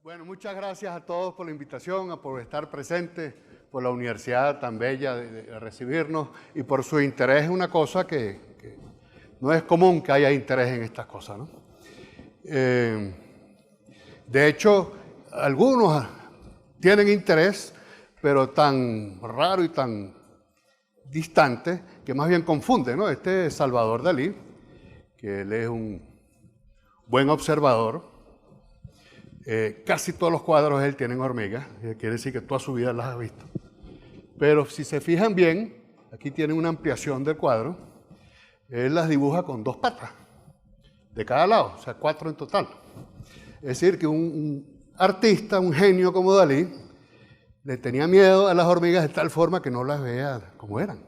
Bueno, muchas gracias a todos por la invitación, por estar presentes, por la universidad tan bella de recibirnos y por su interés en una cosa que no es común que haya interés en estas cosas, ¿no? De hecho, algunos tienen interés, pero tan raro y tan distante que más bien confunden, ¿no? Este es Salvador Dalí, que él es un buen observador. Casi todos los cuadros de él tienen hormigas, quiere decir que toda su vida las ha visto. Pero si se fijan bien, aquí tienen una ampliación del cuadro, él las dibuja con 2 patas de cada lado, o sea, 4 en total. Es decir, que un artista, un genio como Dalí, le tenía miedo a las hormigas de tal forma que no las vea como eran.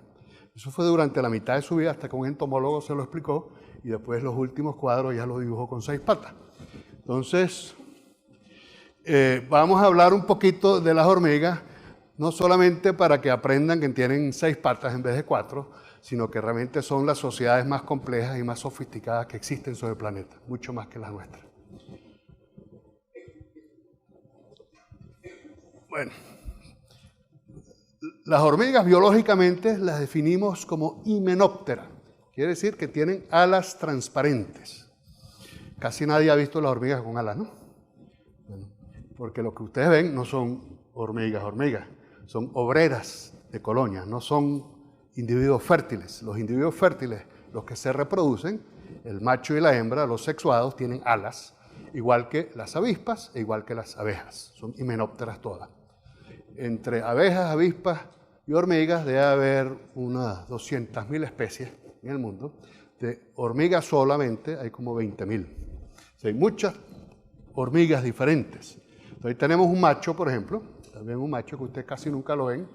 Eso fue durante la mitad de su vida, hasta que un entomólogo se lo explicó, y después los últimos cuadros ya los dibujó con 6 patas. Entonces, vamos a hablar un poquito de las hormigas, no solamente para que aprendan que tienen 6 patas en vez de 4, sino que realmente son las sociedades más complejas y más sofisticadas que existen sobre el planeta, mucho más que las nuestras. Bueno, las hormigas biológicamente las definimos como himenópteras, quiere decir que tienen alas transparentes. Casi nadie ha visto las hormigas con alas, ¿no? Bueno, porque lo que ustedes ven no son hormigas, son obreras de colonias, no son individuos fértiles. Los individuos fértiles, los que se reproducen, el macho y la hembra, los sexuados, tienen alas, igual que las avispas e igual que las abejas, son himenópteras todas. Entre abejas, avispas y hormigas debe haber unas 200.000 especies en el mundo. De hormigas solamente hay como 20.000. O sea, hay muchas hormigas diferentes. Entonces tenemos un macho, por ejemplo, también un macho que ustedes casi nunca lo ven,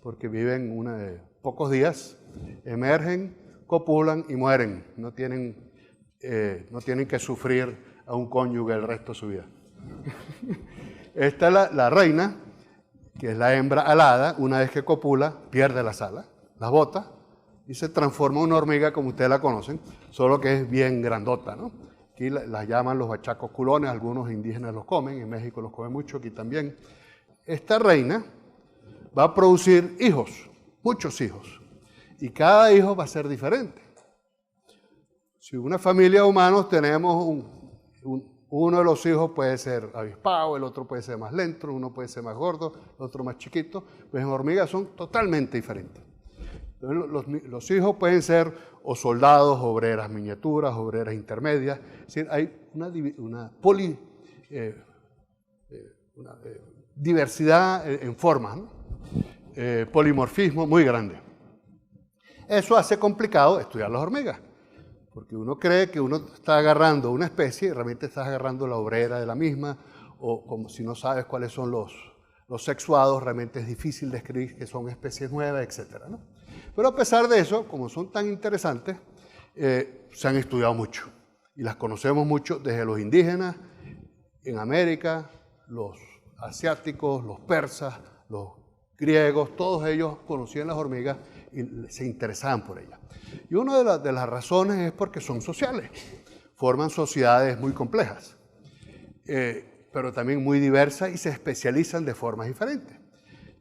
porque viven pocos días, emergen, copulan y mueren. No tienen que sufrir a un cónyuge el resto de su vida. Esta es la reina, que es la hembra alada. Una vez que copula, pierde las alas, las bota y se transforma en una hormiga como ustedes la conocen, solo que es bien grandota, ¿no? Aquí las llaman los bachacos culones, algunos indígenas los comen, en México los comen mucho, aquí también. Esta reina va a producir hijos, muchos hijos, y cada hijo va a ser diferente. Si una familia de humanos tenemos uno de los hijos puede ser avispado, el otro puede ser más lento, uno puede ser más gordo, el otro más chiquito, pues en hormigas son totalmente diferentes. Entonces, los hijos pueden ser o soldados, obreras miniaturas, obreras intermedias. Es decir, hay una diversidad en formas, ¿no? Polimorfismo muy grande. Eso hace complicado estudiar las hormigas, porque uno cree que uno está agarrando una especie y realmente estás agarrando la obrera de la misma, o como si no sabes cuáles son los sexuados, realmente es difícil describir que son especies nuevas, etc., ¿no? Pero a pesar de eso, como son tan interesantes, se han estudiado mucho y las conocemos mucho desde los indígenas en América, los asiáticos, los persas, los griegos, todos ellos conocían las hormigas y se interesaban por ellas. Y una de las razones es porque son sociales, forman sociedades muy complejas, pero también muy diversas y se especializan de formas diferentes.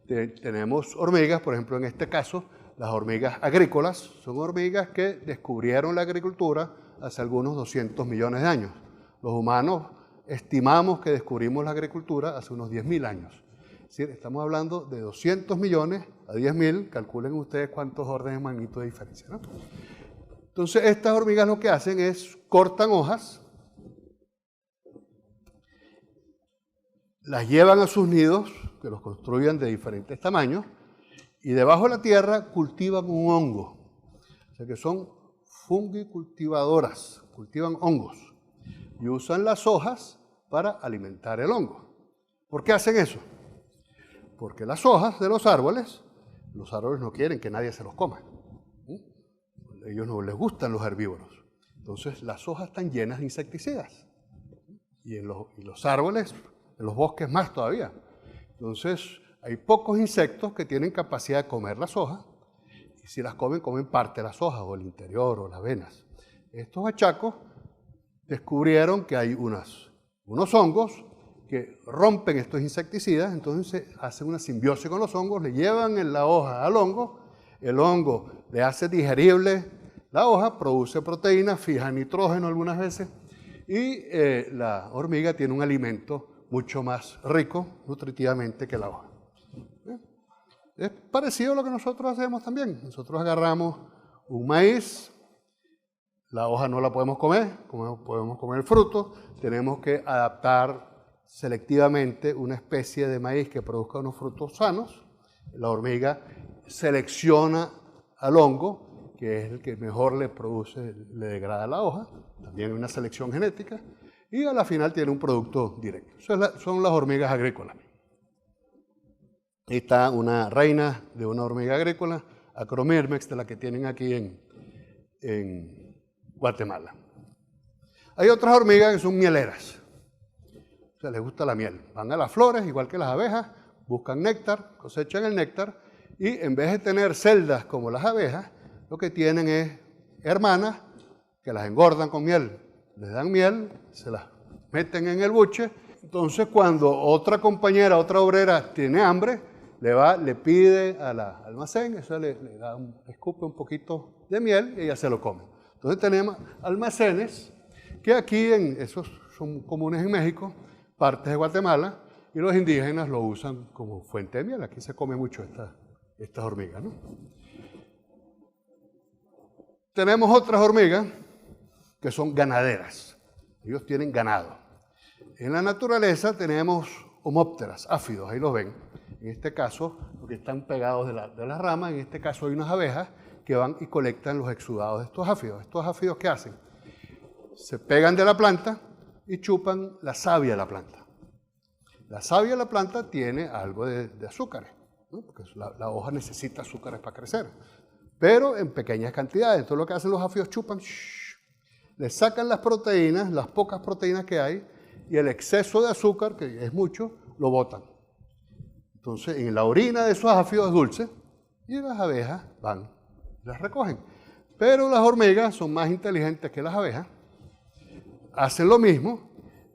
Tenemos hormigas, por ejemplo, en este caso, las hormigas agrícolas son hormigas que descubrieron la agricultura hace algunos 200 millones de años. Los humanos estimamos que descubrimos la agricultura hace unos 10.000 años. Es decir, estamos hablando de 200 millones a 10.000, calculen ustedes cuántos órdenes de magnitud de diferencia, ¿no? Entonces, estas hormigas lo que hacen es cortan hojas, las llevan a sus nidos, que los construyen de diferentes tamaños, y debajo de la tierra cultivan un hongo. O sea que son fungicultivadoras, cultivan hongos y usan las hojas para alimentar el hongo. ¿Por qué hacen eso? Porque las hojas de los árboles no quieren que nadie se los coma. A ellos no les gustan los herbívoros. Entonces las hojas están llenas de insecticidas. Y en los árboles, en los bosques más todavía. Entonces hay pocos insectos que tienen capacidad de comer las hojas, y si las comen, comen parte de las hojas, o el interior, o las venas. Estos bachacos descubrieron que hay unos hongos que rompen estos insecticidas, entonces hacen una simbiosis con los hongos, le llevan la hoja al hongo, el hongo le hace digerible la hoja, produce proteínas, fija nitrógeno algunas veces, y la hormiga tiene un alimento mucho más rico nutritivamente que la hoja. Es parecido a lo que nosotros hacemos también. Nosotros agarramos un maíz, la hoja no la podemos comer, podemos comer el fruto, tenemos que adaptar selectivamente una especie de maíz que produzca unos frutos sanos. La hormiga selecciona al hongo, que es el que mejor le produce, le degrada la hoja, también hay una selección genética, y a la final tiene un producto directo. Son las hormigas agrícolas. Ahí está una reina de una hormiga agrícola, Acromyrmex, de la que tienen aquí en Guatemala. Hay otras hormigas que son mieleras. O sea, les gusta la miel. Van a las flores, igual que las abejas, buscan néctar, cosechan el néctar, y en vez de tener celdas como las abejas, lo que tienen es hermanas que las engordan con miel. Les dan miel, se las meten en el buche. Entonces, cuando otra compañera, otra obrera tiene hambre, le pide al almacén, eso le escupe un poquito de miel y ella se lo come. Entonces tenemos almacenes que aquí, esos son comunes en México, partes de Guatemala, y los indígenas lo usan como fuente de miel. Aquí se come mucho estas hormigas, ¿no? Tenemos otras hormigas que son ganaderas. Ellos tienen ganado. En la naturaleza tenemos homópteras, áfidos, ahí los ven. En este caso, porque están pegados de las ramas, en este caso hay unas abejas que van y colectan los exudados de estos áfidos. ¿Estos áfidos qué hacen? Se pegan de la planta y chupan la savia de la planta. La savia de la planta tiene algo de azúcares, ¿no? Porque la hoja necesita azúcares para crecer, pero en pequeñas cantidades. Entonces lo que hacen los áfidos, chupan, le sacan las proteínas, las pocas proteínas que hay, y el exceso de azúcar, que es mucho, lo botan. Entonces, en la orina de esos áfidos es dulce, y las abejas van y las recogen. Pero las hormigas son más inteligentes que las abejas, hacen lo mismo,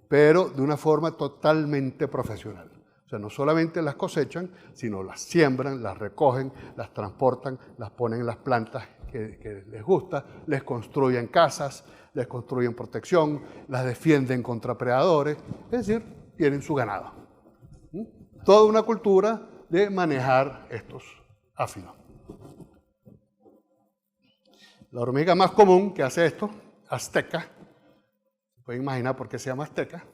pero de una forma totalmente profesional. O sea, no solamente las cosechan, sino las siembran, las recogen, las transportan, las ponen en las plantas que les gusta, les construyen casas, les construyen protección, las defienden contra predadores, es decir, tienen su ganado. Toda una cultura de manejar estos áfidos. La hormiga más común que hace esto, azteca, se pueden imaginar por qué se llama azteca,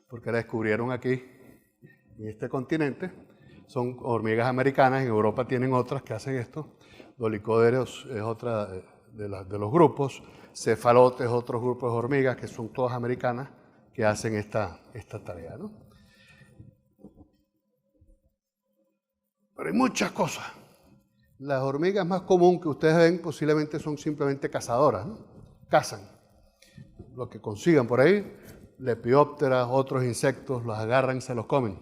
porque la descubrieron aquí, en este continente. Son hormigas americanas, en Europa tienen otras que hacen esto. Dolicoderos es otra de los grupos, cefalotes, otros grupos de hormigas que son todas americanas que hacen esta tarea, ¿no? Pero hay muchas cosas. Las hormigas más comunes que ustedes ven posiblemente son simplemente cazadoras, ¿no? Cazan lo que consigan por ahí, Lepiópteras, otros insectos, los agarran y se los comen.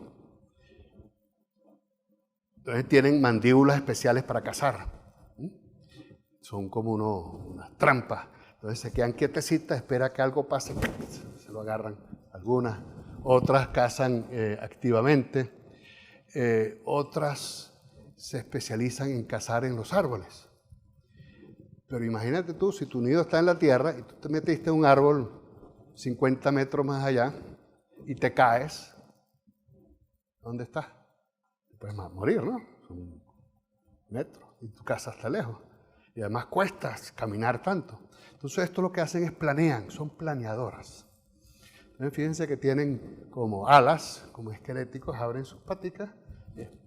Entonces tienen mandíbulas especiales para cazar. Son como unas trampas. Entonces se quedan quietecitas, espera que algo pase, se lo agarran. Algunas, otras cazan activamente, otras se especializan en cazar en los árboles. Pero imagínate tú, si tu nido está en la tierra y tú te metiste en un árbol 50 metros más allá y te caes, ¿dónde estás? Te puedes morir, ¿no? Son metros y tu casa está lejos. Y además cuesta caminar tanto. Entonces esto lo que hacen es planean, son planeadoras. Entonces fíjense que tienen como alas, como esqueléticos, abren sus paticas,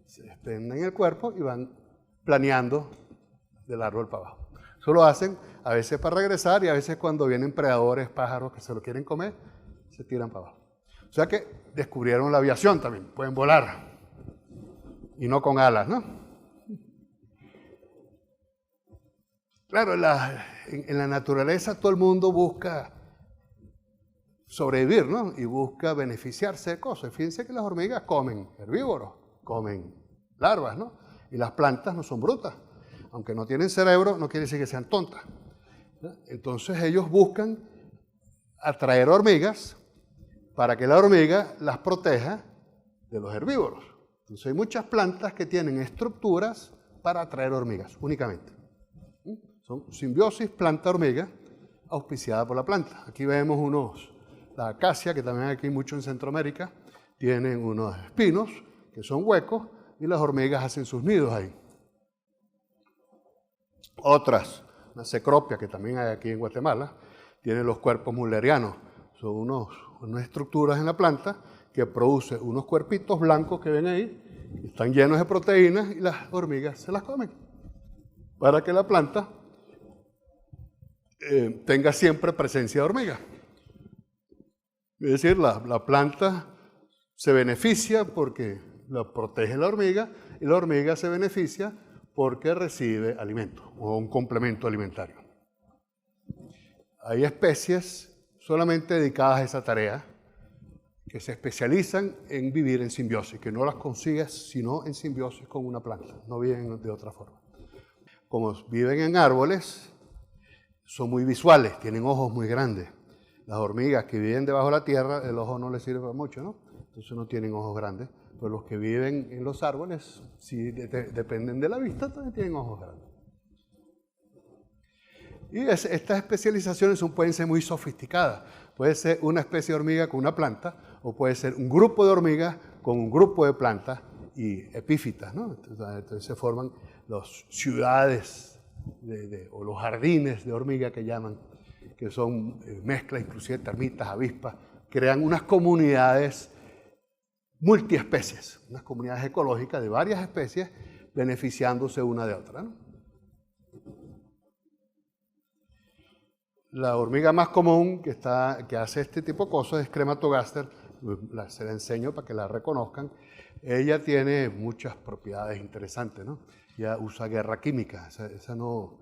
se desprenden el cuerpo y van planeando del árbol para abajo. Eso lo hacen a veces para regresar y a veces cuando vienen predadores, pájaros que se lo quieren comer, se tiran para abajo. O sea que descubrieron la aviación también, pueden volar y no con alas, ¿no? Claro, en la naturaleza todo el mundo busca sobrevivir, ¿no? Y busca beneficiarse de cosas. Fíjense que las hormigas comen herbívoros, comen larvas, ¿no? Y las plantas no son brutas. Aunque no tienen cerebro, no quiere decir que sean tontas, ¿no? Entonces ellos buscan atraer hormigas para que la hormiga las proteja de los herbívoros. Entonces hay muchas plantas que tienen estructuras para atraer hormigas, únicamente. Son simbiosis planta-hormiga, auspiciada por la planta. Aquí vemos la acacia, que también hay aquí mucho en Centroamérica, tienen unos espinos que son huecos y las hormigas hacen sus nidos ahí. Otras, una cecropia que también hay aquí en Guatemala, tiene los cuerpos mullerianos. Son unas estructuras en la planta que producen unos cuerpitos blancos que ven ahí, que están llenos de proteínas y las hormigas se las comen. Para que la planta tenga siempre presencia de hormigas. Es decir, la planta se beneficia porque la protege la hormiga y la hormiga se beneficia porque recibe alimento o un complemento alimentario. Hay especies solamente dedicadas a esa tarea que se especializan en vivir en simbiosis, que no las consigues sino en simbiosis con una planta, no viven de otra forma. Como viven en árboles, son muy visuales, tienen ojos muy grandes. Las hormigas que viven debajo de la tierra, el ojo no les sirve para mucho, ¿no? Entonces no tienen ojos grandes. Pero los que viven en los árboles, si dependen de la vista, también tienen ojos grandes. Y estas especializaciones pueden ser muy sofisticadas. Puede ser una especie de hormiga con una planta, o puede ser un grupo de hormigas con un grupo de plantas y epífitas, ¿no? Entonces se forman las ciudades o los jardines de hormiga que llaman, que son mezclas, inclusive termitas, avispas, crean unas comunidades multiespecies, unas comunidades ecológicas de varias especies beneficiándose una de otra, ¿no? La hormiga más común que hace este tipo de cosas es Crematogaster, se la enseño para que la reconozcan. Ella tiene muchas propiedades interesantes, ¿no? Ella usa guerra química, esa no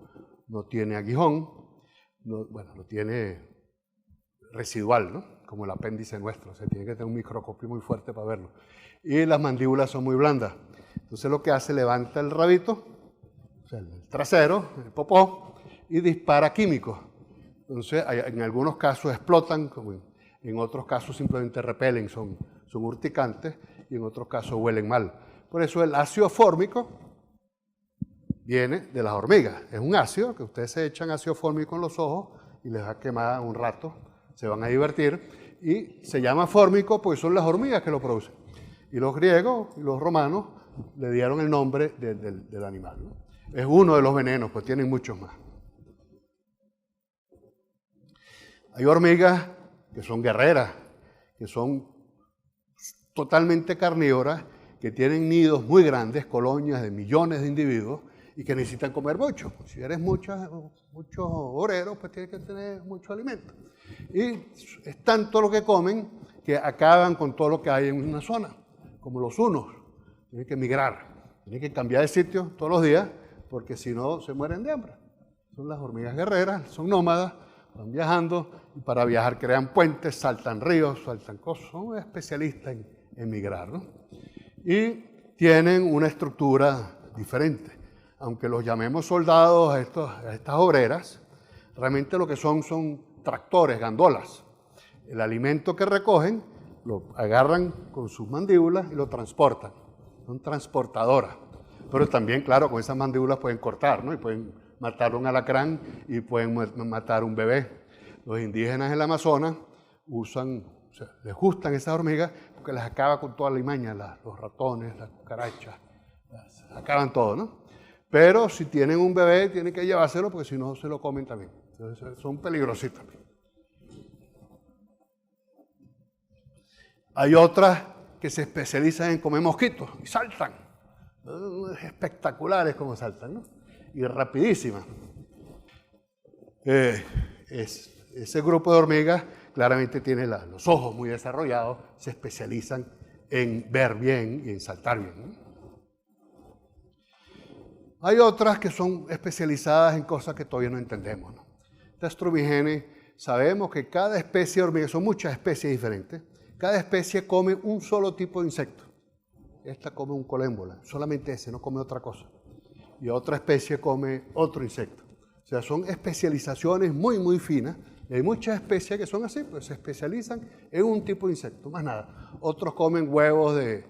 tiene aguijón, bueno, lo tiene residual, ¿no? Como el apéndice nuestro, se tiene que tener un microscopio muy fuerte para verlo. Y las mandíbulas son muy blandas. Entonces lo que hace, levanta el rabito, o sea, el trasero, el popó, y dispara químicos. Entonces en algunos casos explotan, como en otros casos simplemente repelen, son urticantes, y en otros casos huelen mal. Por eso el ácido fórmico viene de las hormigas. Es un ácido que ustedes se echan ácido fórmico en los ojos y les va a quemar un rato, se van a divertir, y se llama fórmico porque son las hormigas que lo producen. Y los griegos y los romanos le dieron el nombre del animal, ¿no? Es uno de los venenos, pues tienen muchos más. Hay hormigas que son guerreras, que son totalmente carnívoras, que tienen nidos muy grandes, colonias de millones de individuos, y que necesitan comer mucho. Si eres muchos obreros, pues tienes que tener mucho alimento. Y es tanto lo que comen que acaban con todo lo que hay en una zona, como los hunos. Tienen que migrar, tienen que cambiar de sitio todos los días, porque si no se mueren de hambre. Son las hormigas guerreras, son nómadas, van viajando, y para viajar crean puentes, saltan ríos, saltan cosas. Son especialistas en migrar, ¿no? Y tienen una estructura diferente. Aunque los llamemos soldados a estas obreras, realmente lo que son tractores, gandolas. El alimento que recogen lo agarran con sus mandíbulas y lo transportan. Son transportadoras. Pero también, claro, con esas mandíbulas pueden cortar, ¿no? Y pueden matar un alacrán y pueden matar un bebé. Los indígenas en el Amazonas les gustan esas hormigas porque las acaba con toda la limaña, los ratones, las cucarachas, acaban todo, ¿no? Pero si tienen un bebé, tienen que llevárselo porque si no se lo comen también. Entonces son peligrositas. Hay otras que se especializan en comer mosquitos y saltan. Espectaculares como saltan, ¿no? Y rapidísimas. Ese grupo de hormigas claramente tiene los ojos muy desarrollados, se especializan en ver bien y en saltar bien, ¿no? Hay otras que son especializadas en cosas que todavía no entendemos, ¿no? Estas Strumigenes, sabemos que cada especie de hormiga, son muchas especies diferentes, cada especie come un solo tipo de insecto. Esta come un colémbola, solamente ese, no come otra cosa. Y otra especie come otro insecto. O sea, son especializaciones muy, muy finas Y hay muchas especies que son así, pues se especializan en un tipo de insecto, más nada. Otros comen huevos de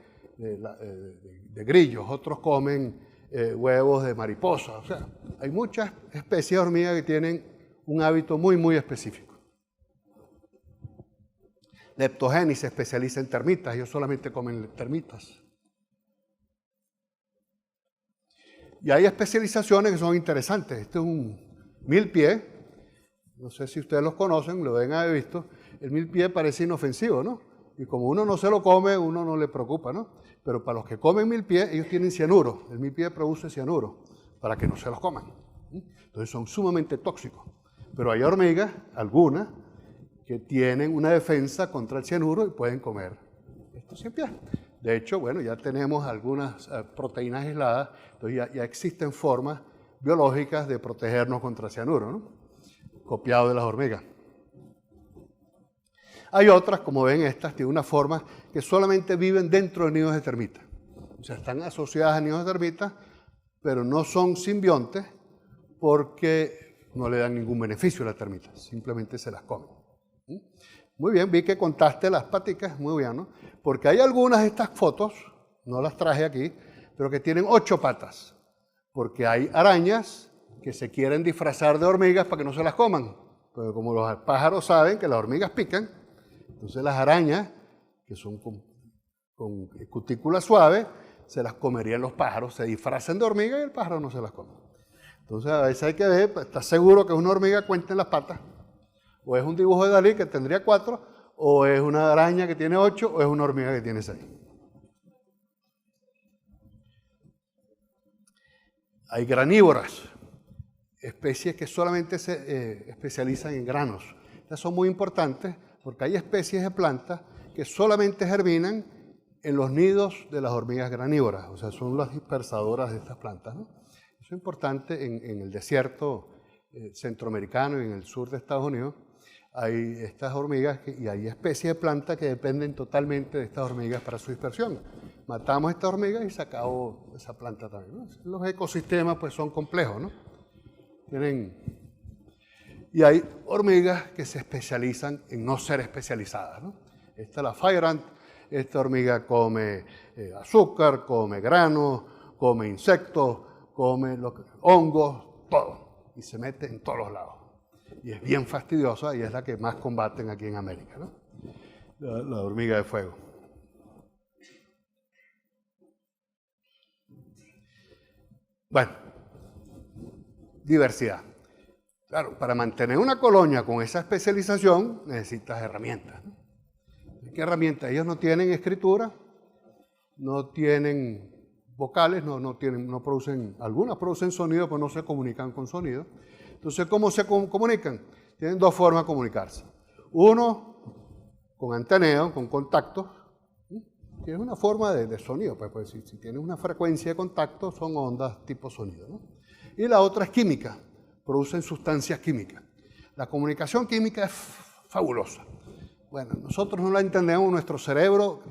grillos, otros comen huevos de mariposas. O sea, hay muchas especies de hormigas que tienen un hábito muy, muy específico. Leptogenis se especializa en termitas, ellos solamente comen termitas. Y hay especializaciones que son interesantes. Este es un milpié, no sé si ustedes los conocen, lo deben haber visto. El milpié parece inofensivo, ¿no? Y como uno no se lo come, uno no le preocupa, ¿no? Pero para los que comen milpié, ellos tienen cianuro. El milpié produce cianuro para que no se los coman. Entonces son sumamente tóxicos. Pero hay hormigas, algunas, que tienen una defensa contra el cianuro y pueden comer estos milpiés. De hecho, bueno, ya tenemos algunas proteínas aisladas, entonces ya existen formas biológicas de protegernos contra el cianuro, ¿no? Copiado de las hormigas. Hay otras, como ven, estas tienen una forma que solamente viven dentro de nidos de termitas. O sea, están asociadas a nidos de termitas, pero no son simbiontes porque no le dan ningún beneficio a la termita, simplemente se las comen. Muy bien, vi que contaste las paticas, muy bien, ¿no? Porque hay algunas de estas fotos, no las traje aquí, pero que tienen 8 patas. Porque hay arañas que se quieren disfrazar de hormigas para que no se las coman. Pero como los pájaros saben que las hormigas pican, entonces las arañas, que son con cutícula suave, se las comerían los pájaros, se disfrazan de hormiga y el pájaro no se las come. Entonces a veces hay que ver, ¿estás seguro que es una hormiga? Cuenten las patas. O es un dibujo de Dalí que tendría 4, o es una araña que tiene 8, o es una hormiga que tiene 6. Hay granívoras, especies que solamente se especializan en granos. Estas son muy importantes porque hay especies de plantas que solamente germinan en los nidos de las hormigas granívoras, o sea, son las dispersadoras de estas plantas, ¿no? Eso es importante en el desierto centroamericano y en el sur de Estados Unidos. Hay estas hormigas y hay especies de plantas que dependen totalmente de estas hormigas para su dispersión. Matamos estas hormigas y se acabó esa planta también, ¿no? Los ecosistemas pues son complejos, ¿no? Y hay hormigas que se especializan en no ser especializadas, ¿no? Esta es la fire ant. Esta hormiga come azúcar, come granos, come insectos, come hongos, todo. Y se mete en todos los lados. Y es bien fastidiosa y es la que más combaten aquí en América, ¿no? La hormiga de fuego. Bueno, diversidad. Claro, para mantener una colonia con esa especialización necesitas herramientas, ¿no? ¿Qué herramientas? Ellos no tienen escritura, no tienen vocales, no producen, algunas producen sonido, pero no se comunican con sonido. Entonces, ¿cómo se comunican? Tienen 2 formas de comunicarse. Uno, con anteneo, con contactos, que es una forma de sonido. Pues si tienes una frecuencia de contacto, son ondas tipo sonido, ¿no? Y la otra es química, producen sustancias químicas. La comunicación química es fabulosa. Bueno, nosotros no la entendemos, nuestro cerebro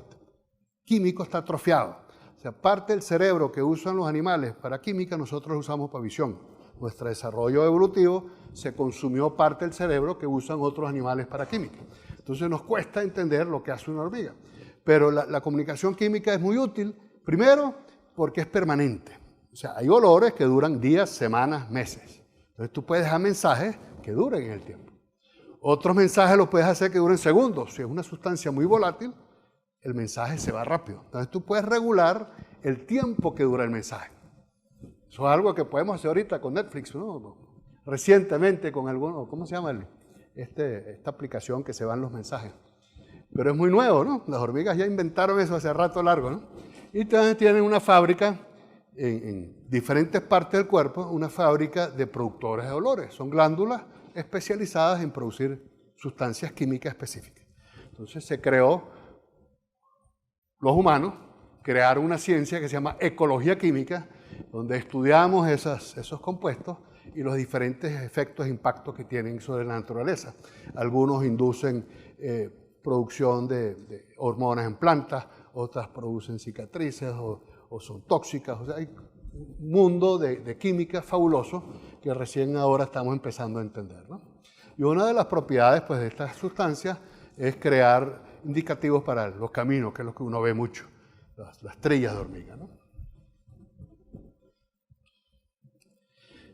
químico está atrofiado. O sea, parte del cerebro que usan los animales para química, nosotros lo usamos para visión. Nuestro desarrollo evolutivo se consumió parte del cerebro que usan otros animales para química. Entonces nos cuesta entender lo que hace una hormiga. Pero la comunicación química es muy útil, primero porque es permanente. O sea, hay olores que duran días, semanas, meses. Entonces tú puedes dejar mensajes que duren en el tiempo. Otros mensajes los puedes hacer que duren segundos. Si es una sustancia muy volátil, el mensaje se va rápido. Entonces tú puedes regular el tiempo que dura el mensaje. Eso es algo que podemos hacer ahorita con Netflix, ¿no? Recientemente con alguno, ¿cómo se llama? Esta aplicación que se van los mensajes. Pero es muy nuevo, ¿no? Las hormigas ya inventaron eso hace rato largo, ¿no? Y también tienen una fábrica en diferentes partes del cuerpo, una fábrica de productores de olores. Son glándulas especializadas en producir sustancias químicas específicas. Entonces se creó, los humanos crearon una ciencia que se llama ecología química, donde estudiamos esos compuestos y los diferentes efectos e impactos que tienen sobre la naturaleza. Algunos inducen producción de hormonas en plantas, otras producen cicatrices o son tóxicas. O sea, hay un mundo de química fabuloso que recién ahora estamos empezando a entender, ¿no? Y una de las propiedades pues, de estas sustancias es crear indicativos para los caminos, que es lo que uno ve mucho, las trillas de hormiga, ¿no?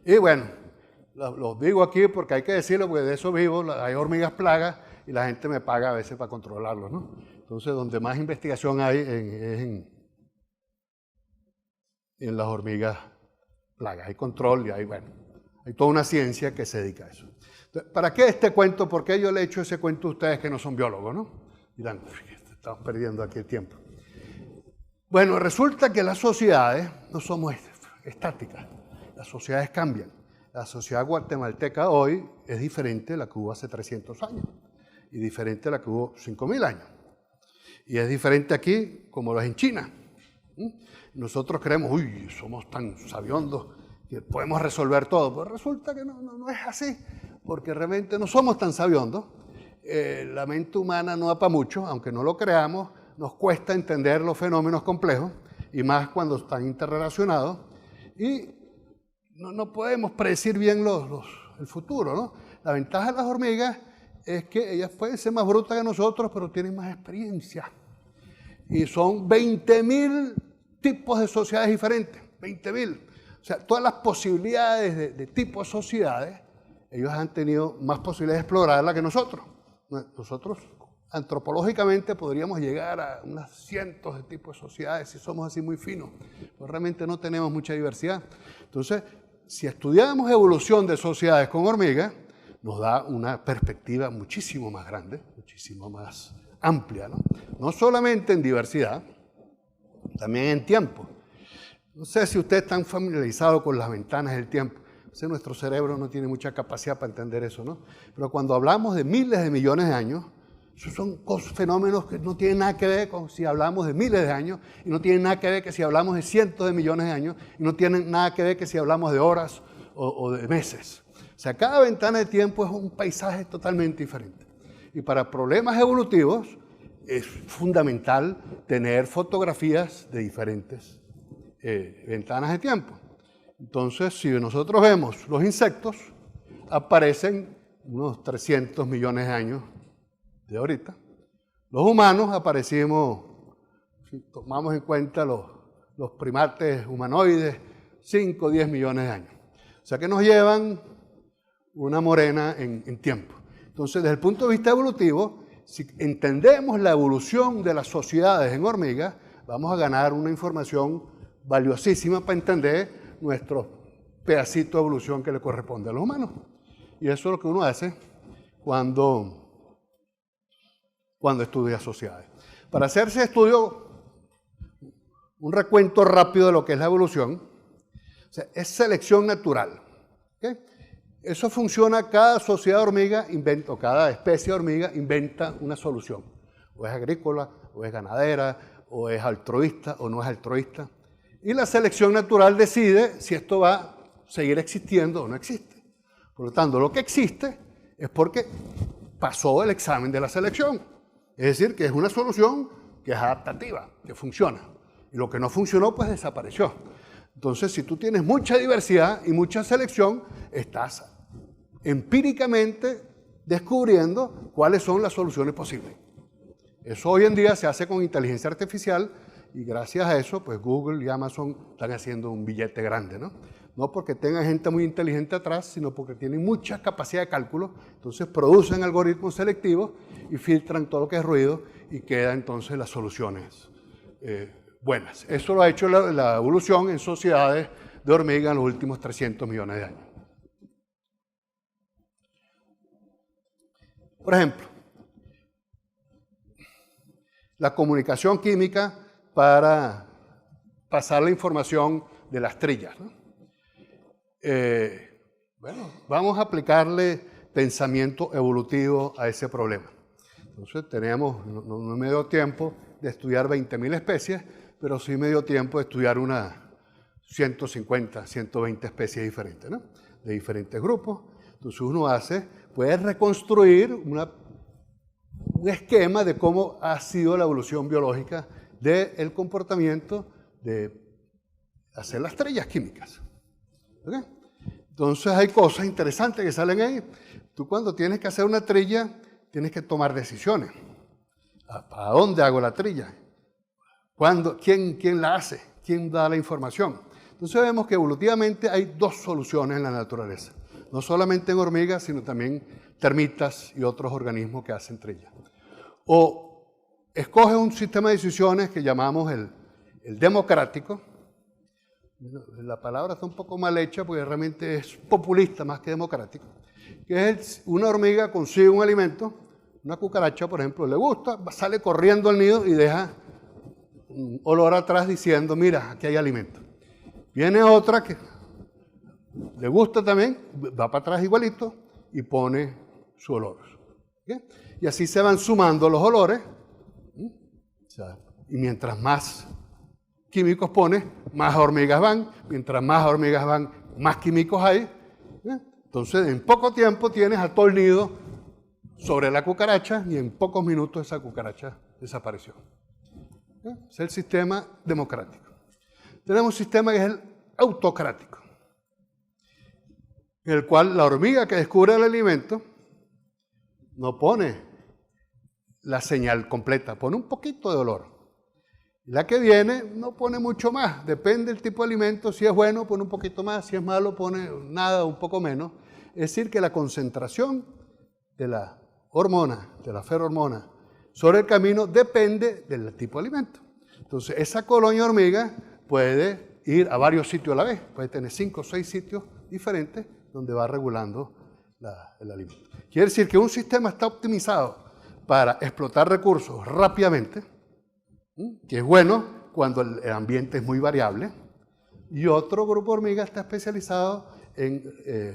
Y bueno, los digo aquí porque hay que decirlo, porque de eso vivo, hay hormigas plagas y la gente me paga a veces para controlarlos, ¿no? Entonces, donde más investigación hay es en las hormigas plagas. Hay control y hay toda una ciencia que se dedica a eso. Entonces, ¿para qué este cuento? ¿Por qué yo le he hecho ese cuento a ustedes que no son biólogos, no? Dirán, estamos perdiendo aquí el tiempo. Bueno, resulta que las sociedades no somos estáticas. Las sociedades cambian. La sociedad guatemalteca hoy es diferente a la que hubo hace 300 años y diferente a la que hubo 5.000 años. Y es diferente aquí como lo es en China. Nosotros creemos, uy, somos tan sabiondos que podemos resolver todo. Pero resulta que no es así, porque realmente no somos tan sabiondos. La mente humana no da para mucho, aunque no lo creamos, nos cuesta entender los fenómenos complejos, y más cuando están interrelacionados. Y no podemos predecir bien el futuro, ¿no? La ventaja de las hormigas es que ellas pueden ser más brutas que nosotros, pero tienen más experiencia. Y son 20.000 tipos de sociedades diferentes, 20.000. O sea, todas las posibilidades de tipos de sociedades, ellos han tenido más posibilidades de explorarlas que nosotros. Nosotros, antropológicamente, podríamos llegar a unos cientos de tipos de sociedades si somos así muy finos, pero realmente no tenemos mucha diversidad. Entonces, si estudiamos evolución de sociedades con hormigas, nos da una perspectiva muchísimo más grande, muchísimo más amplia, ¿no? No solamente en diversidad, también en tiempo. No sé si ustedes están familiarizados con las ventanas del tiempo. Nuestro cerebro no tiene mucha capacidad para entender eso, ¿no? Pero cuando hablamos de miles de millones de años, esos son fenómenos que no tienen nada que ver con si hablamos de miles de años, y no tienen nada que ver que si hablamos de cientos de millones de años, y no tienen nada que ver que si hablamos de horas o de meses. O sea, cada ventana de tiempo es un paisaje totalmente diferente. Y para problemas evolutivos es fundamental tener fotografías de diferentes ventanas de tiempo. Entonces, si nosotros vemos los insectos, aparecen unos 300 millones de años de ahorita. Los humanos aparecimos, si tomamos en cuenta los primates humanoides, 5 o 10 millones de años. O sea que nos llevan una morena en tiempo. Entonces, desde el punto de vista evolutivo, si entendemos la evolución de las sociedades en hormigas, vamos a ganar una información valiosísima para entender nuestro pedacito de evolución que le corresponde a los humanos. Y eso es lo que uno hace cuando estudia sociedades. Para hacer ese estudio, un recuento rápido de lo que es la evolución, o sea, es selección natural. ¿Okay? Eso funciona, cada sociedad de hormiga inventa, o cada especie de hormiga inventa una solución. O es agrícola, o es ganadera, o es altruista, o no es altruista. Y la selección natural decide si esto va a seguir existiendo o no existe. Por lo tanto, lo que existe es porque pasó el examen de la selección. Es decir, que es una solución que es adaptativa, que funciona. Y lo que no funcionó, pues desapareció. Entonces, si tú tienes mucha diversidad y mucha selección, estás empíricamente descubriendo cuáles son las soluciones posibles. Eso hoy en día se hace con inteligencia artificial, y gracias a eso, pues Google y Amazon están haciendo un billete grande, ¿no? No porque tengan gente muy inteligente atrás, sino porque tienen mucha capacidad de cálculo, entonces producen algoritmos selectivos y filtran todo lo que es ruido y quedan entonces las soluciones buenas. Eso lo ha hecho la evolución en sociedades de hormigas en los últimos 300 millones de años. Por ejemplo, la comunicación química para pasar la información de las trillas, ¿no? Bueno, vamos a aplicarle pensamiento evolutivo a ese problema. Entonces no me dio tiempo de estudiar 20.000 especies, pero sí me dio tiempo de estudiar unas 150, 120 especies diferentes, ¿no? De diferentes grupos. Entonces uno puede reconstruir un esquema de cómo ha sido la evolución biológica del comportamiento de hacer las estrellas químicas. ¿Okay? Entonces hay cosas interesantes que salen ahí. Tú cuando tienes que hacer una trilla, tienes que tomar decisiones. ¿A dónde hago la trilla? ¿Cuándo? ¿Quién la hace? ¿Quién da la información? Entonces vemos que evolutivamente hay dos soluciones en la naturaleza. No solamente en hormigas, sino también termitas y otros organismos que hacen trillas. O escoge un sistema de decisiones que llamamos el democrático. La palabra está un poco mal hecha porque realmente es populista más que democrático. Que es una hormiga consigue un alimento, una cucaracha, por ejemplo, le gusta, sale corriendo al nido y deja un olor atrás diciendo, mira, aquí hay alimento. Viene otra que le gusta también, va para atrás igualito y pone su olor. ¿Okay? Y así se van sumando los olores. Y mientras más químicos pones, más hormigas van. Mientras más hormigas van, más químicos hay. Entonces, en poco tiempo tienes a todo el nido sobre la cucaracha y en pocos minutos esa cucaracha desapareció. Es el sistema democrático. Tenemos un sistema que es el autocrático, en el cual la hormiga que descubre el alimento no pone la señal completa, pone un poquito de olor. La que viene no pone mucho más, depende del tipo de alimento, si es bueno pone un poquito más, si es malo pone nada, un poco menos. Es decir, que la concentración de la hormona, de la feromona, sobre el camino depende del tipo de alimento. Entonces, esa colonia de hormigas puede ir a varios sitios a la vez, puede tener 5 o 6 sitios diferentes donde va regulando el alimento. Quiere decir que un sistema está optimizado para explotar recursos rápidamente, que es bueno cuando el ambiente es muy variable, y otro grupo de hormigas está especializado en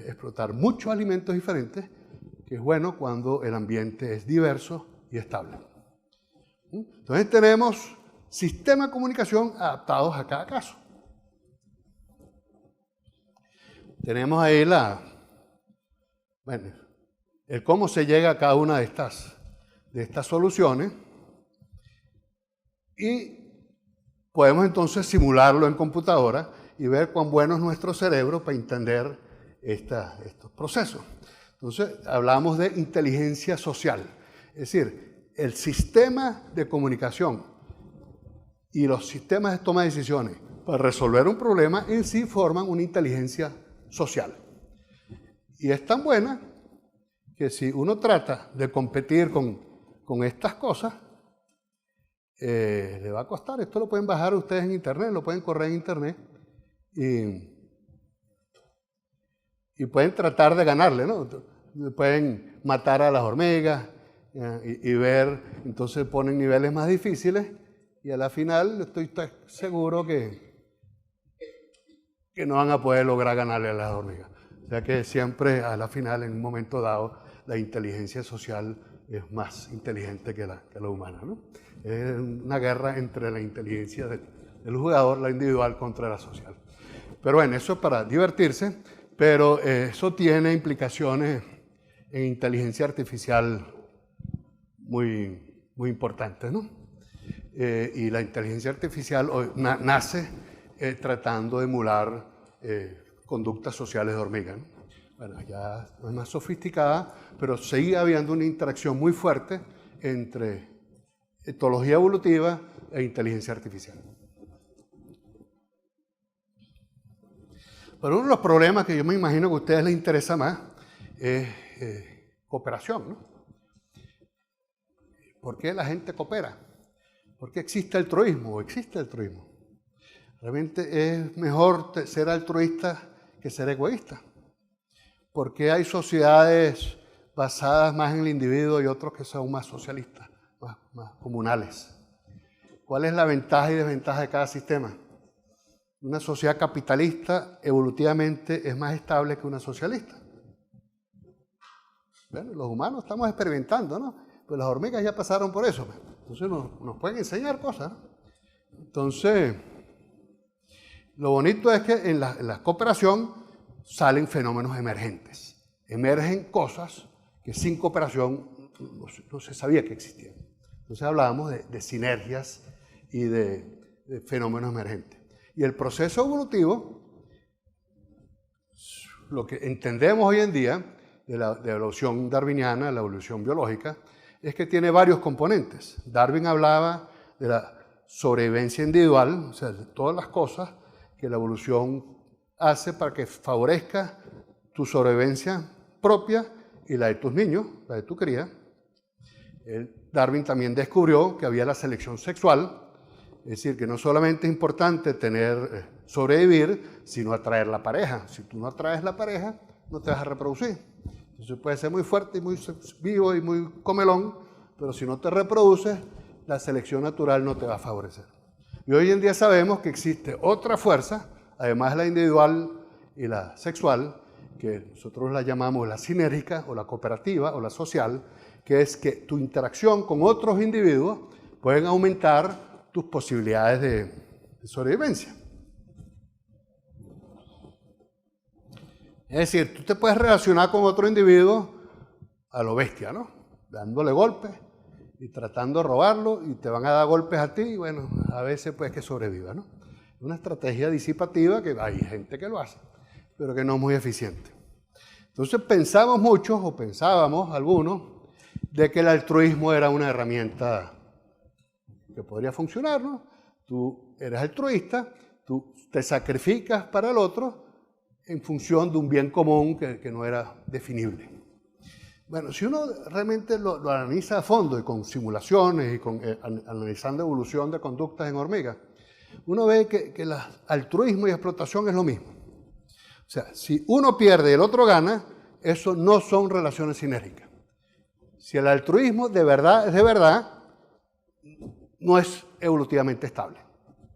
explotar muchos alimentos diferentes, que es bueno cuando el ambiente es diverso y estable. Entonces tenemos sistemas de comunicación adaptados a cada caso. Tenemos ahí el cómo se llega a cada una de estas soluciones y podemos entonces simularlo en computadora y ver cuán bueno es nuestro cerebro para entender estos procesos. Entonces hablamos de inteligencia social, es decir, el sistema de comunicación y los sistemas de toma de decisiones para resolver un problema en sí forman una inteligencia social. Y es tan buena que si uno trata de competir con estas cosas, le va a costar. Esto lo pueden bajar ustedes en internet, lo pueden correr en internet y pueden tratar de ganarle, ¿no? Pueden matar a las hormigas y ver, entonces ponen niveles más difíciles y a la final estoy seguro que no van a poder lograr ganarle a las hormigas. O sea que siempre a la final, en un momento dado, la inteligencia social es más inteligente que la humana, ¿no? Es una guerra entre la inteligencia del jugador, la individual, contra la social. Pero bueno, eso es para divertirse, pero eso tiene implicaciones en inteligencia artificial muy, muy importantes, ¿no? Y la inteligencia artificial nace tratando de emular conductas sociales de hormigas, ¿no? Bueno, ya es más sofisticada, pero sigue habiendo una interacción muy fuerte entre etología evolutiva e inteligencia artificial. Pero uno de los problemas que yo me imagino que a ustedes les interesa más es cooperación, ¿no? ¿Por qué la gente coopera? ¿Por qué existe altruismo o existe altruismo? Realmente es mejor ser altruista que ser egoísta. ¿Por qué hay sociedades basadas más en el individuo y otros que son más socialistas, más comunales? ¿Cuál es la ventaja y desventaja de cada sistema? Una sociedad capitalista evolutivamente es más estable que una socialista. Bueno, los humanos estamos experimentando, ¿no? Pues las hormigas ya pasaron por eso. Entonces nos pueden enseñar cosas, ¿no? Entonces, lo bonito es que en la cooperación salen fenómenos emergentes. Emergen cosas que sin cooperación no se sabía que existían. Entonces hablábamos de sinergias y de fenómenos emergentes. Y el proceso evolutivo, lo que entendemos hoy en día, de la evolución darwiniana, la evolución biológica, es que tiene varios componentes. Darwin hablaba de la sobrevivencia individual, o sea, de todas las cosas que la evolución hace para que favorezca tu sobrevivencia propia y la de tus niños, la de tu cría. Darwin también descubrió que había la selección sexual, es decir, que no solamente es importante sobrevivir, sino atraer la pareja. Si tú no atraes la pareja, no te vas a reproducir. Entonces puedes ser muy fuerte y muy vivo y muy comelón, pero si no te reproduces, la selección natural no te va a favorecer. Y hoy en día sabemos que existe otra fuerza, además de la individual y la sexual, que nosotros la llamamos la sinérgica o la cooperativa o la social, que es que tu interacción con otros individuos pueden aumentar tus posibilidades de sobrevivencia. Es decir, tú te puedes relacionar con otro individuo a lo bestia, ¿no? Dándole golpes y tratando de robarlo, y te van a dar golpes a ti, y bueno, a veces pues que sobreviva, ¿no? Una estrategia disipativa que hay gente que lo hace, pero que no es muy eficiente. Entonces pensamos muchos, o pensábamos algunos, de que el altruismo era una herramienta que podría funcionar, ¿no? Tú eres altruista, tú te sacrificas para el otro en función de un bien común que no era definible. Bueno, si uno realmente lo analiza a fondo y con simulaciones y analizando evolución de conductas en hormigas, uno ve que el altruismo y explotación es lo mismo. O sea, si uno pierde y el otro gana, eso no son relaciones sinérgicas. Si el altruismo de verdad es de verdad, no es evolutivamente estable,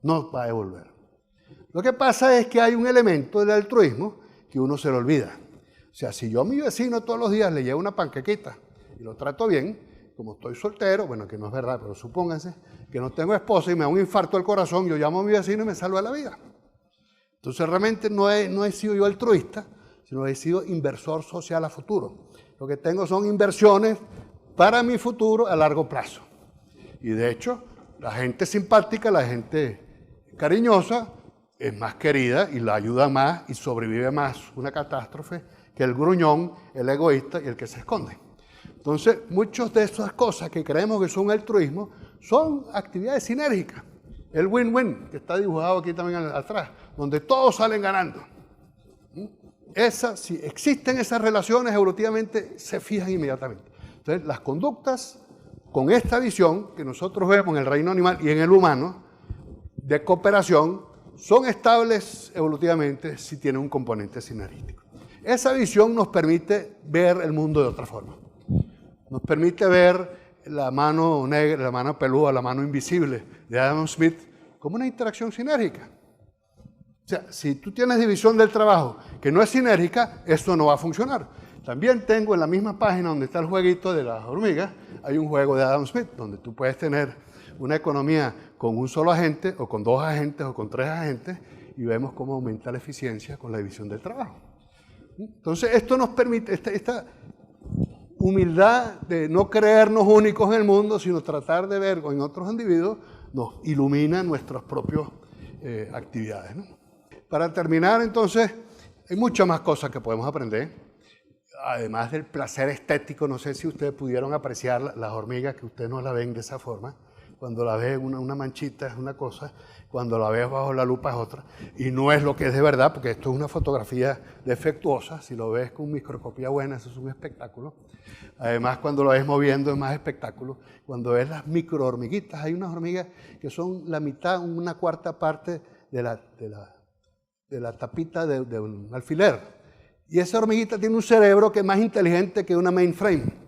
no va a evoluir. Lo que pasa es que hay un elemento del altruismo que uno se le olvida. O sea, si yo a mi vecino todos los días le llevo una panquequita y lo trato bien, como estoy soltero, bueno, que no es verdad, pero supónganse que no tengo esposa y me da un infarto al corazón, yo llamo a mi vecino y me salva la vida. Entonces realmente no he sido yo altruista, sino he sido inversor social a futuro. Lo que tengo son inversiones para mi futuro a largo plazo. Y de hecho, la gente simpática, la gente cariñosa, es más querida y la ayuda más y sobrevive más una catástrofe que el gruñón, el egoísta y el que se esconde. Entonces, muchas de esas cosas que creemos que son altruismo son actividades sinérgicas. El win-win, que está dibujado aquí también atrás, donde todos salen ganando. Si existen esas relaciones, evolutivamente se fijan inmediatamente. Entonces, las conductas con esta visión que nosotros vemos en el reino animal y en el humano, de cooperación, son estables evolutivamente si tienen un componente sinergístico. Esa visión nos permite ver el mundo de otra forma. Nos permite ver la mano negra, la mano peluda, la mano invisible de Adam Smith como una interacción sinérgica. O sea, si tú tienes división del trabajo que no es sinérgica, esto no va a funcionar. También tengo en la misma página donde está el jueguito de las hormigas, hay un juego de Adam Smith, donde tú puedes tener una economía con un solo agente, o con dos agentes, o con tres agentes, y vemos cómo aumenta la eficiencia con la división del trabajo. Entonces, esto nos permite, esta humildad de no creernos únicos en el mundo, sino tratar de ver en otros individuos, nos ilumina nuestras propias actividades, ¿no? Para terminar, entonces, hay muchas más cosas que podemos aprender. Además del placer estético, no sé si ustedes pudieron apreciar las hormigas, que ustedes no la ven de esa forma. Cuando la ves una manchita es una cosa, cuando la ves bajo la lupa es otra. Y no es lo que es de verdad, porque esto es una fotografía defectuosa. Si lo ves con microscopía buena, eso es un espectáculo. Además, cuando lo ves moviendo es más espectáculo. Cuando ves las microhormiguitas, hay unas hormigas que son la mitad, una cuarta parte de la tapita de un alfiler. Y esa hormiguita tiene un cerebro que es más inteligente que una mainframe.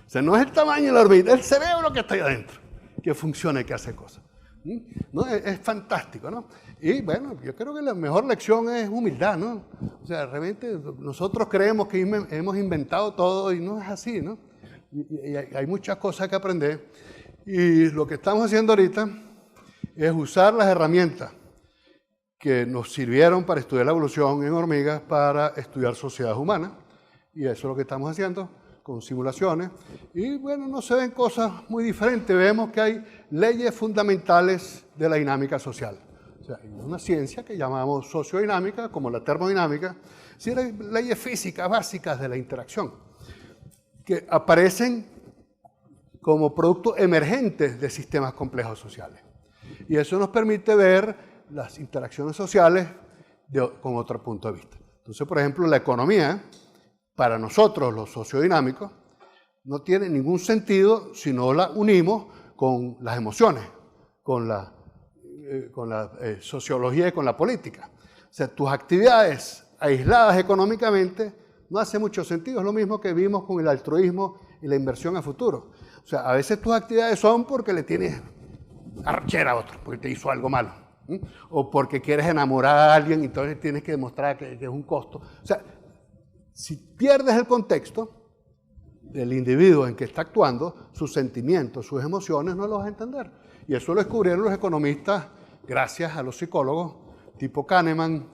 O sea, no es el tamaño de la hormiguita, es el cerebro que está ahí adentro, que funciona y que hace cosas. ¿No? Es fantástico, ¿no? Y bueno, yo creo que la mejor lección es humildad, ¿no? O sea, realmente nosotros creemos que hemos inventado todo y no es así, ¿no? Y hay muchas cosas que aprender. Y lo que estamos haciendo ahorita es usar las herramientas que nos sirvieron para estudiar la evolución en hormigas para estudiar sociedades humanas. Y eso es lo que estamos haciendo con simulaciones. Y bueno, no se ven cosas muy diferentes. Vemos que hay leyes fundamentales de la dinámica social. O sea, hay una ciencia que llamamos sociodinámica, como la termodinámica, sí, leyes físicas básicas de la interacción, que aparecen como productos emergentes de sistemas complejos sociales. Y eso nos permite ver las interacciones sociales con otro punto de vista. Entonces, por ejemplo, la economía, para nosotros los sociodinámicos, no tiene ningún sentido si no la unimos con las emociones, con la sociología y con la política. O sea, tus actividades aisladas económicamente no hace mucho sentido. Es lo mismo que vimos con el altruismo y la inversión a futuro. O sea, a veces tus actividades son porque le tienes arrechera a otro, porque te hizo algo malo. O porque quieres enamorar a alguien y entonces tienes que demostrar que es un costo. O sea, si pierdes el contexto del individuo en que está actuando, sus sentimientos, sus emociones, no los vas a entender. Y eso lo descubrieron los economistas gracias a los psicólogos tipo Kahneman,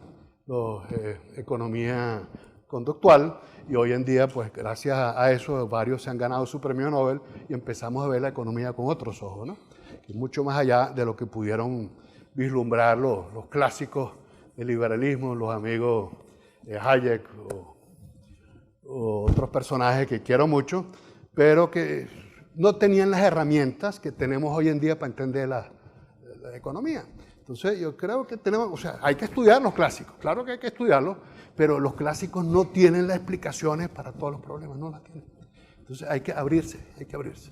economía conductual, y hoy en día, pues gracias a eso, varios se han ganado su premio Nobel y empezamos a ver la economía con otros ojos, ¿no? Que mucho más allá de lo que pudieron vislumbrar los clásicos del liberalismo, los amigos Hayek o otros personajes que quiero mucho, pero que no tenían las herramientas que tenemos hoy en día para entender la economía. Entonces yo creo que tenemos, o sea, hay que estudiar los clásicos, claro que hay que estudiarlos, pero los clásicos no tienen las explicaciones para todos los problemas, no las tienen. Entonces hay que abrirse, hay que abrirse.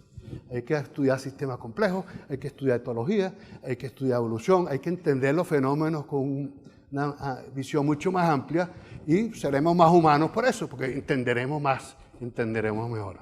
Hay que estudiar sistemas complejos, hay que estudiar etología, hay que estudiar evolución, hay que entender los fenómenos con una visión mucho más amplia y seremos más humanos por eso, porque entenderemos más, entenderemos mejor.